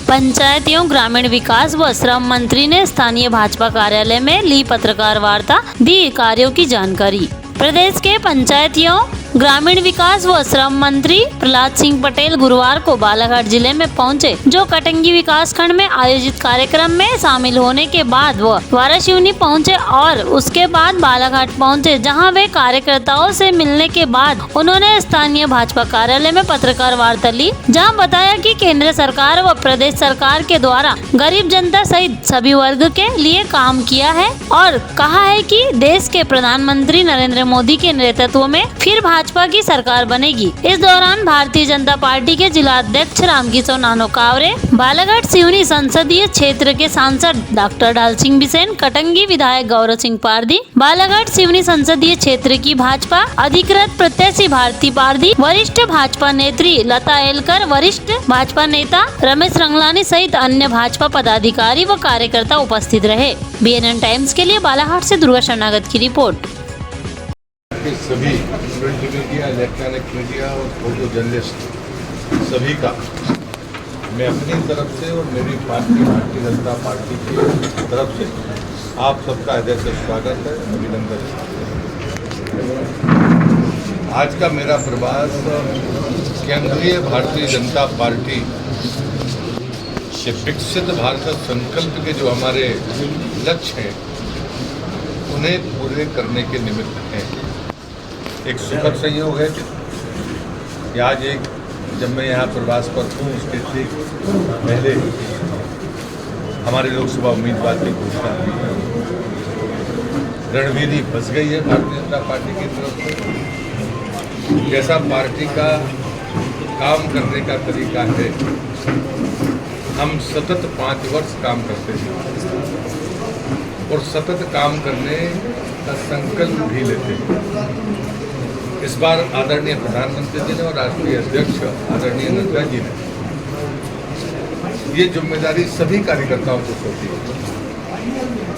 पंचायत एवं ग्रामीण विकास व श्रम मंत्री ने स्थानीय भाजपा कार्यालय में ली पत्रकार वार्ता, दी कार्यों की जानकारी। प्रदेश के पंचायत एवं ग्रामीण विकास व श्रम मंत्री प्रहलाद सिंह पटेल गुरुवार को बालाघाट जिले में पहुंचे, जो कटंगी विकास खंड में आयोजित कार्यक्रम में शामिल होने के बाद वो वारासिवनी पहुंचे और उसके बाद बालाघाट पहुंचे, जहां वे कार्यकर्ताओं से मिलने के बाद उन्होंने स्थानीय भाजपा कार्यालय में पत्रकार वार्ता ली, जहां बताया कि केंद्र सरकार व प्रदेश सरकार के द्वारा गरीब जनता सहित सभी वर्ग के लिए काम किया है और कहा है कि देश के प्रधानमंत्री नरेंद्र मोदी के नेतृत्व में फिर भाजपा की सरकार बनेगी। इस दौरान भारतीय जनता पार्टी के जिला अध्यक्ष रामकिशोर नानो कावरे, बालाघाट सिवनी संसदीय क्षेत्र के सांसद डॉक्टर ढाल सिंह बिसेन, कटंगी विधायक गौरव सिंह पारदी, बालाघाट सिवनी संसदीय क्षेत्र की भाजपा अधिकृत प्रत्याशी भारती पारदी, वरिष्ठ भाजपा नेत्री लता एलकर, वरिष्ठ भाजपा नेता रमेश रंगलानी सहित अन्य भाजपा पदाधिकारी व कार्यकर्ता उपस्थित रहे। BNN टाइम्स के लिए बालाघाट से दुर्गा शरणागत की रिपोर्ट। सभी प्रिंट मीडिया, इलेक्ट्रॉनिक मीडिया और फोटो जर्नलिस्ट सभी का मैं अपनी तरफ से और मेरी पार्टी भारतीय जनता पार्टी की तरफ से आप सबका हृदय से स्वागत है, अभिनंदन। आज का मेरा प्रवास केंद्रीय भारतीय जनता पार्टी से विकसित भारत संकल्प के जो हमारे लक्ष्य हैं उन्हें पूरे करने के निमित्त हैं। एक सुखद संयोग है कि आज जब मैं यहाँ प्रवास पर हूँ उसके ठीक पहले हमारे लोकसभा उम्मीदवार की घोषणा रणनीति फंस गई है भारतीय जनता पार्टी की तरफ से। जैसा पार्टी का काम करने का तरीका है, हम सतत 5 वर्ष काम करते हैं और सतत काम करने का संकल्प भी लेते हैं। इस बार आदरणीय प्रधानमंत्री जी ने और राष्ट्रीय अध्यक्ष आदरणीय नड्डा जी ने ये जिम्मेदारी सभी कार्यकर्ताओं को सौंपी है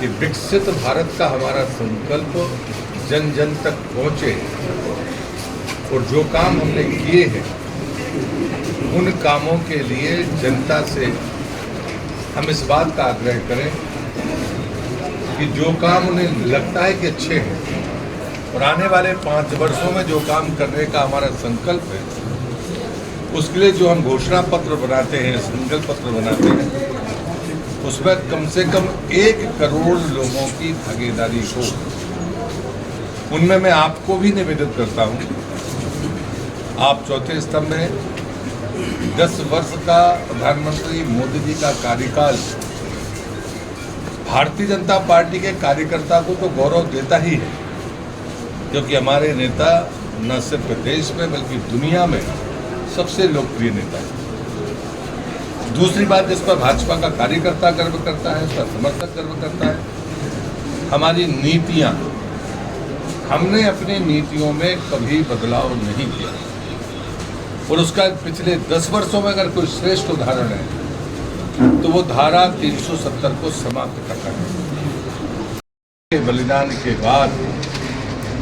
कि विकसित भारत का हमारा संकल्प जन जन तक पहुंचे और जो काम हमने किए हैं उन कामों के लिए जनता से हम इस बात का आग्रह करें कि जो काम उन्हें लगता है कि अच्छे हैं और आने वाले 5 वर्षों में जो काम करने का हमारा संकल्प है, उसके लिए जो हम घोषणा पत्र बनाते हैं, संकल्प पत्र बनाते हैं, उसमें कम से कम 1 करोड़ लोगों की भागीदारी हो। उनमें मैं आपको भी निवेदन करता हूं, आप चौथे स्तंभ में 10 वर्ष का प्रधानमंत्री मोदी जी का कार्यकाल भारतीय जनता पार्टी के कार्यकर्ता को तो गौरव देता ही है, क्योंकि हमारे नेता न सिर्फ देश में बल्कि दुनिया में सबसे लोकप्रिय नेता है। दूसरी बात, जिस पर भाजपा का कार्यकर्ता गर्व करता है, उसका समर्थक गर्व करता है, हमारी नीतियां। हमने अपनी नीतियों में कभी बदलाव नहीं किया और उसका पिछले 10 वर्षों में अगर कोई श्रेष्ठ उदाहरण है तो वो धारा 370 को समाप्त करना है। बलिदान के बाद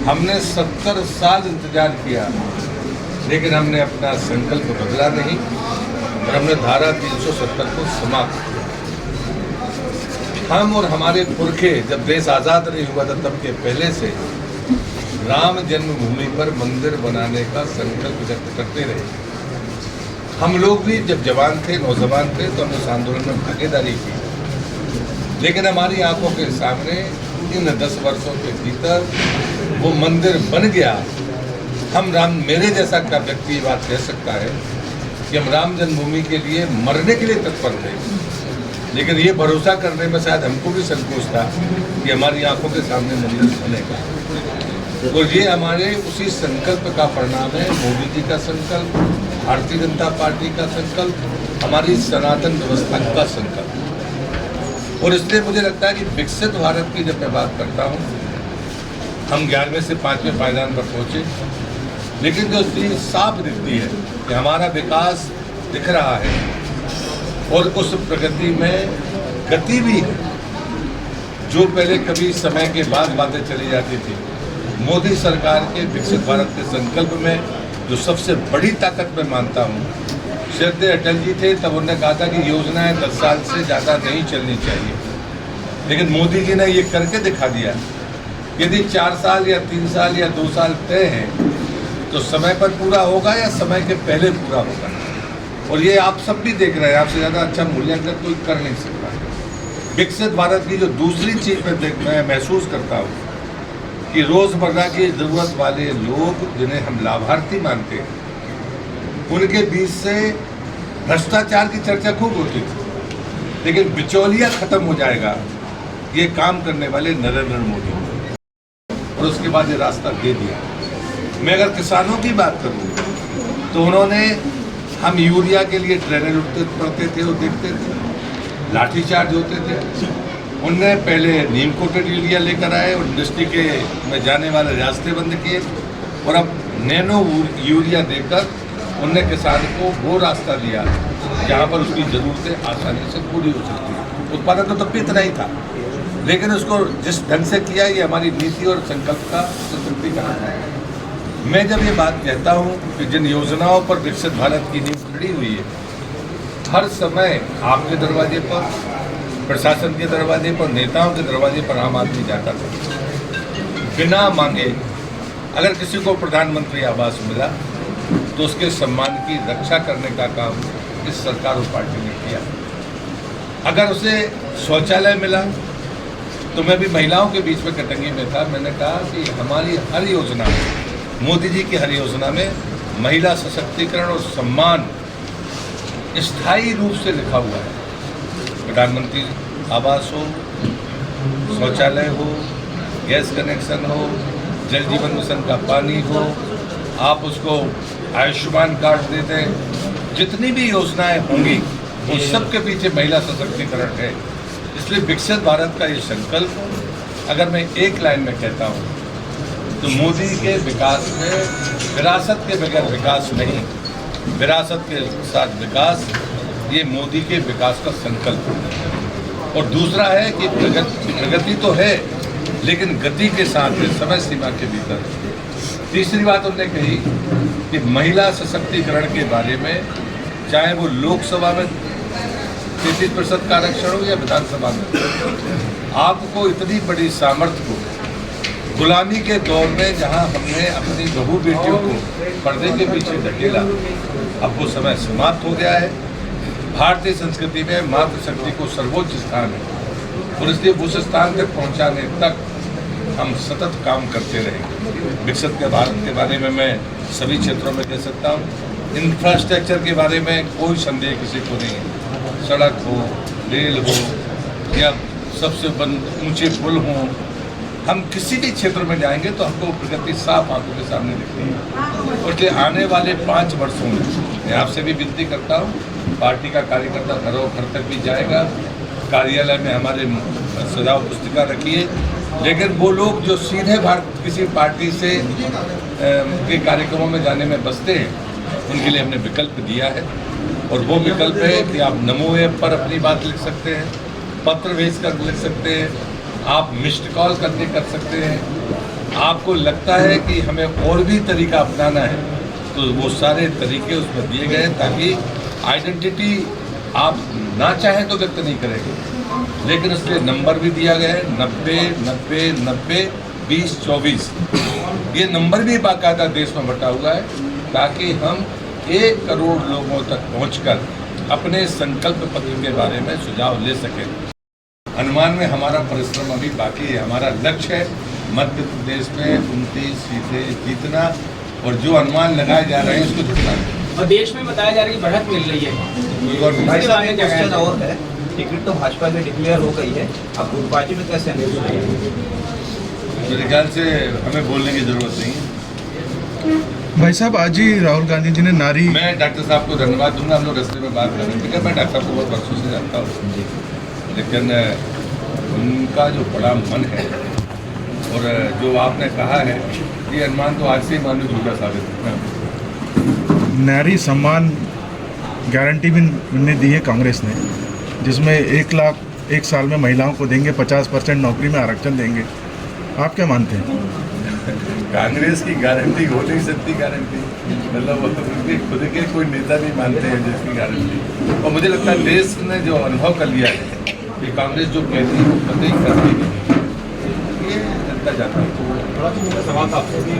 हमने 70 साल इंतजार किया, लेकिन हमने अपना संकल्प बदला नहीं और हमने धारा 370 को समाप्त किया। हम और हमारे पुरखे जब देश आज़ाद नहीं हुआ था तब के पहले से राम जन्मभूमि पर मंदिर बनाने का संकल्प व्यक्त करते रहे। हम लोग भी जब जवान थे, नौजवान थे, तो हमने इस आंदोलन में भागीदारी की, लेकिन हमारी आंखों के सामने इन 10 वर्षों के भीतर वो मंदिर बन गया। मेरे जैसा क्या व्यक्ति ये बात कह सकता है कि हम राम जन्मभूमि के लिए मरने के लिए तत्पर थे, लेकिन ये भरोसा करने में शायद हमको भी संकोच था कि हमारी आंखों के सामने मंदिर बनेगा। और ये हमारे उसी संकल्प का परिणाम है, मोदी जी का संकल्प, भारतीय जनता पार्टी का संकल्प, हमारी सनातन व्यवस्था का संकल्प। और इसलिए मुझे लगता है कि विकसित भारत की जब मैं बात करता हूँ, हम 11वें से 5वें पायदान पर पहुँचे, लेकिन जो चीज़ साफ दिखती है कि हमारा विकास दिख रहा है और उस प्रगति में गति भी है। जो पहले कभी समय के बाद बातें चली जाती थी, मोदी सरकार के विकसित भारत के संकल्प में जो सबसे बड़ी ताकत मैं मानता हूँ, श्रद्धेय अटल जी थे, तब उन्होंने कहा था कि योजनाएं 10 साल से ज़्यादा नहीं चलनी चाहिए, लेकिन मोदी जी ने ये करके दिखा दिया। यदि 4 साल या 3 साल या 2 साल तय हैं तो समय पर पूरा होगा या समय के पहले पूरा होगा। और ये आप सब भी देख रहे हैं, आपसे ज़्यादा अच्छा मूल्यांकन कोई कर नहीं सकता। विकसित भारत की जो दूसरी चीज़ मैं महसूस करता हूँ कि रोज़मर्रा की ज़रूरत वाले लोग जिन्हें हम लाभार्थी मानते हैं, उनके बीच से भ्रष्टाचार की चर्चा खूब होती थी, लेकिन बिचौलिया खत्म हो जाएगा ये काम करने वाले नरेंद्र मोदी, और उसके बाद ये रास्ता दे दिया। मैं अगर किसानों की बात करूँ तो उन्होंने, हम यूरिया के लिए ट्रेनें लुटते पड़ते थे और देखते थे, लाठीचार्ज होते थे। उनने पहले नीम कोटेड यूरिया लेकर आए और इंडस्ट्री के में जाने वाले रास्ते बंद किए, और अब नैनो यूरिया देकर उनने किसान को वो रास्ता दिया जहाँ पर उसकी ज़रूरतें आसानी से पूरी हो सकती है। उत्पादन तो तब भी इतना ही था, लेकिन उसको जिस ढंग से किया, ये हमारी नीति और संकल्प का सशक्तिकरण है। मैं जब ये बात कहता हूँ कि जिन योजनाओं पर विकसित भारत की नींव खड़ी हुई है, हर समय आपके दरवाजे पर, प्रशासन के दरवाजे पर, नेताओं के दरवाजे पर आम आदमी जाता था बिना मांगे। अगर किसी को प्रधानमंत्री आवास मिला तो उसके सम्मान की रक्षा करने का काम इस सरकार और पार्टी ने किया। अगर उसे शौचालय मिला तो मैं भी महिलाओं के बीच में कटंगी में था, मैंने कहा कि हमारी हर योजना में, मोदी जी की हर योजना में महिला सशक्तिकरण और सम्मान स्थायी रूप से लिखा हुआ है। प्रधानमंत्री आवास हो, शौचालय हो, गैस कनेक्शन हो, जल जीवन मिशन का पानी हो, आप उसको आयुष्मान कार्ड दे दें, जितनी भी योजनाएं होंगी उन सब के पीछे महिला सशक्तिकरण है। इसलिए विकसित भारत का ये संकल्प, अगर मैं एक लाइन में कहता हूँ तो मोदी के विकास में विरासत के बगैर विकास नहीं, विरासत के साथ विकास, ये मोदी के विकास का संकल्प है। और दूसरा है कि प्रगति तो है, लेकिन गति के साथ है, समय सीमा के भीतर। तीसरी बात उन्होंने कही कि महिला सशक्तिकरण के बारे में, चाहे वो लोकसभा में 33% का आरक्षण हो या विधानसभा में, आपको इतनी बड़ी सामर्थ्य को, गुलामी के दौर में जहां हमने अपनी बहू बेटियों को पर्दे के पीछे धकेला, अब वो समय समाप्त हो गया है। भारतीय संस्कृति में मातृशक्ति को सर्वोच्च स्थान है, और इसलिए उस स्थान तक पहुंचाने तक हम सतत काम करते रहेंगे। विकसित के भारत के बारे में मैं सभी क्षेत्रों में कह सकता हूँ। इंफ्रास्ट्रक्चर के बारे में कोई संदेह किसी को नहीं है। सड़क हो, रेल हो, या सबसे ऊंचे पुल हों, हम किसी भी क्षेत्र में जाएंगे तो हमको प्रगति साफ आंखों के सामने दिखती है। और इसलिए आने वाले 5 वर्षों में मैं आपसे भी विनती करता हूँ, पार्टी का कार्यकर्ता घरों घर तक भी जाएगा, कार्यालय में हमारे सुझाव पुस्तिका रखिए, लेकिन वो लोग जो सीधे किसी पार्टी से के कार्यक्रमों में जाने में बसते हैं, उनके लिए हमने विकल्प दिया है। और वो विकल्प है कि आप नमो ऐप पर अपनी बात लिख सकते हैं, पत्र भेज कर लिख सकते हैं, आप मिस्ड कॉल करके कर सकते हैं। आपको लगता है कि हमें और भी तरीका अपनाना है तो वो सारे तरीके उसमें दिए गए हैं, ताकि आइडेंटिटी आप ना चाहें तो व्यक्त नहीं करेंगे, लेकिन उसके नंबर भी दिया गया है 90 90 90 20 24। ये नंबर भी बाकायदा देश में बटा हुआ है, ताकि हम 1 करोड़ लोगों तक पहुंचकर अपने संकल्प पत्र के बारे में सुझाव ले सकें। अनुमान में हमारा परिश्रम अभी बाकी है। हमारा लक्ष्य है मध्य प्रदेश में 29 सीटें जीतना, और जो अनुमान लगाए जा रहे हैं उसको जितना। और देश में बताया जा रहा है कि बढ़त मिल रही है। और है टिकट तो भाजपा की डिक्लेयर हो गई है, अब गुटबाजी में कैसे मेरे ख्याल से हमें बोलने की जरूरत नहीं है। भाई साहब, आज ही राहुल गांधी जी ने नारी, मैं डॉक्टर साहब को धन्यवाद दूंगा, हम लोग रस्ते में बात करेंगे, क्योंकि मैं डॉक्टर को बहुत वर्षों से जानता हूँ, लेकिन उनका जो बड़ा मन है और जो आपने कहा है, ये अनुमान तो आज से ही मानव झूठा साबित है। नारी सम्मान गारंटी भी ने दी है कांग्रेस ने, जिसमें 1 लाख 1 साल में महिलाओं को देंगे, 50% नौकरी में आरक्षण देंगे। आप क्या मानते हैं? कांग्रेस की गारंटी हो नहीं सकती, गारंटी मतलब वो तो उनके खुद के कोई नेता नहीं मानते हैं जिसकी गारंटी। और मुझे लगता है देश ने जो अनुभव कर लिया है कि कांग्रेस जो कहती है वो कतई करती नहीं, ये जनता जानती है। थोड़ा सा मेरा सवाल था आपसे कि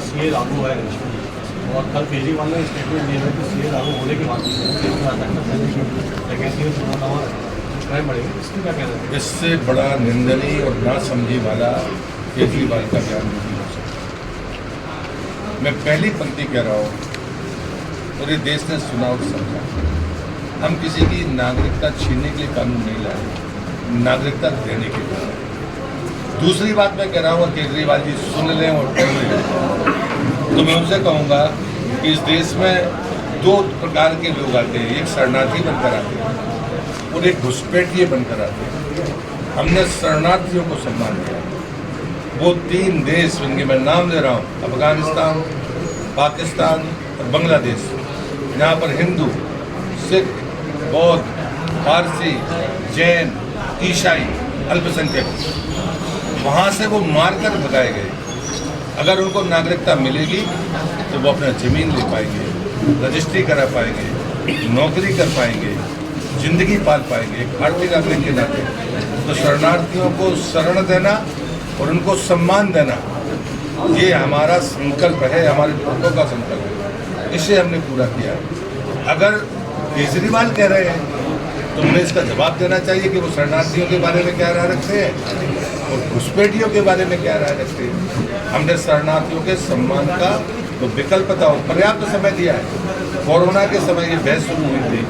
सीए लागू है और कल केजरीवाल ने स्टेटमेंट दिया है कि सीए लागू होने के बाद क्राइम बढ़ेगी, इसमें क्या कहना है? इससे बड़ा निंदनीय और ना समझी वाला केजरीवाल का बयान नहीं हो सकता। मैं पहली पंक्ति कह रहा हूँ, पूरे देश ने सुना और समझा। हम किसी की नागरिकता छीनने के लिए कानून नहीं लाए, नागरिकता देने के लिए। दूसरी बात मैं कह रहा हूँ, केजरीवाल जी सुन लें और कर लें, तो मैं उनसे कहूँगा कि इस देश में दो प्रकार के लोग आते हैं, एक शरणार्थी बनकर आते हैं और एक घुसपैठिए बनकर आते हैं। हमने शरणार्थियों को सम्मान दिया। वो 3 देश, उनके मैं नाम ले रहा हूँ, अफगानिस्तान, पाकिस्तान और बांग्लादेश, यहाँ पर हिंदू, सिख, बौद्ध, पारसी, जैन, ईसाई, अल्पसंख्यक, वहाँ से वो मारकर भगाए गए। अगर उनको नागरिकता मिलेगी तो वो अपना ज़मीन ले पाएंगे, रजिस्ट्री करा पाएंगे, नौकरी कर पाएंगे, जिंदगी पाल पाएंगे एक भारतीय नागरिक के नाते। तो शरणार्थियों को शरण देना और उनको सम्मान देना, ये हमारा संकल्प है, हमारे लोगों का संकल्प है, इसे हमने पूरा किया। अगर केजरीवाल कह रहे हैं तो उन्हें इसका जवाब देना चाहिए कि वो शरणार्थियों के बारे में क्या राय रखते हैं और घुसपैठियों के बारे में क्या राय रखते हैं। हमने शरणार्थियों के सम्मान का तो विकल्प था, पर्याप्त समय दिया है। कोरोना के समय ये बहस शुरू हुई थी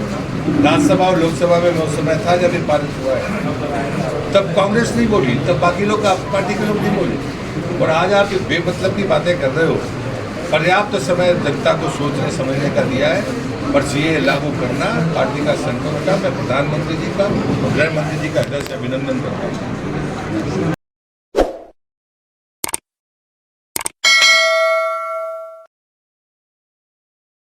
राज्यसभा और लोकसभा में, मैं उस समय था जब ये पारित हुआ है, तब कांग्रेस नहीं बोली, तब बाकी लोग पार्टी के लोग नहीं बोले, और आज आप ये बेमतलब की बातें कर रहे हो। पर्याप्त समय जनता को सोचने समझने का दिया है, पर सीए लागू करना पार्टी का संकल्प था। मैं प्रधानमंत्री जी का और गृह मंत्री जी का हृदय से अभिनंदन करता हूँ।